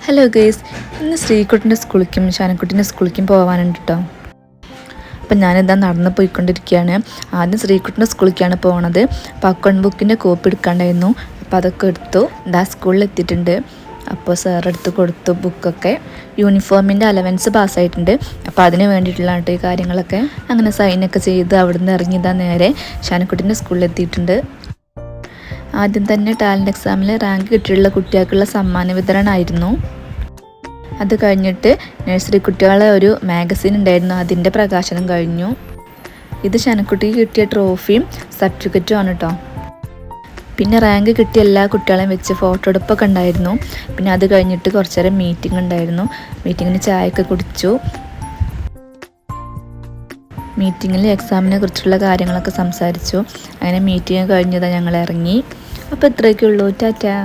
Hello guys, ഇന്ന് ശ്രീകുട്ടിൻ്റെ സ്കൂളിലേക്കും ഷാനക്കുട്ടീൻ്റെ സ്കൂളിലേക്കും പോകാനുണ്ട് കേട്ടോ. അപ്പം ഞാനിതാ നടന്ന് പോയിക്കൊണ്ടിരിക്കുകയാണ്. ആദ്യം ശ്രീകുട്ടിൻ്റെ സ്കൂളിലേക്കാണ് പോണത്. അപ്പോൾ അക്കൗണ്ട് ബുക്കിൻ്റെ കോപ്പി എടുക്കാണ്ടായിരുന്നു. അപ്പോൾ അതൊക്കെ എടുത്തു. ഇതാ സ്കൂളിൽ എത്തിയിട്ടുണ്ട്. അപ്പോൾ സാർ എടുത്ത് കൊടുത്തു ബുക്കൊക്കെ. യൂണിഫോമിൻ്റെ അലവൻസ് പാസ്സായിട്ടുണ്ട്. അപ്പോൾ അതിന് വേണ്ടിയിട്ടുള്ള ഈ കാര്യങ്ങളൊക്കെ അങ്ങനെ സൈനൊക്കെ ചെയ്ത് അവിടുന്ന് ഇറങ്ങിയതാ നേരെ ഷാനക്കുട്ടീൻ്റെ സ്കൂളിൽ എത്തിയിട്ടുണ്ട്. ആദ്യം തന്നെ ടാലൻറ്റ് എക്സാമിൽ റാങ്ക് കിട്ടിയിട്ടുള്ള കുട്ടികൾക്കുള്ള സമ്മാന വിതരണമായിരുന്നു. അത് കഴിഞ്ഞിട്ട് നഴ്സറി കുട്ടികളെ ഒരു മാഗസിൻ ഉണ്ടായിരുന്നു, അതിൻ്റെ പ്രകാശനം കഴിഞ്ഞു. ഇത് ഷാനക്കുട്ടിക്ക് കിട്ടിയ ട്രോഫിയും സർട്ടിഫിക്കറ്റും ആണ് കേട്ടോ. പിന്നെ റാങ്ക് കിട്ടിയ എല്ലാ കുട്ടികളെയും വെച്ച് ഫോട്ടോ എടുപ്പൊക്കെ ഉണ്ടായിരുന്നു. പിന്നെ അത് കഴിഞ്ഞിട്ട് കുറച്ച് നേരം മീറ്റിംഗ് ഉണ്ടായിരുന്നു. മീറ്റിങ്ങിന് ചായയൊക്കെ കുടിച്ചു. മീറ്റിങ്ങിൽ എക്സാമിനെ കുറിച്ചുള്ള കാര്യങ്ങളൊക്കെ സംസാരിച്ചു. അങ്ങനെ മീറ്റിംഗ് കഴിഞ്ഞതാണ് ഞങ്ങൾ ഇറങ്ങി. അപ്പോൾ ഇത്രയൊക്കെ ഉള്ളൂ. ടാറ്റാ.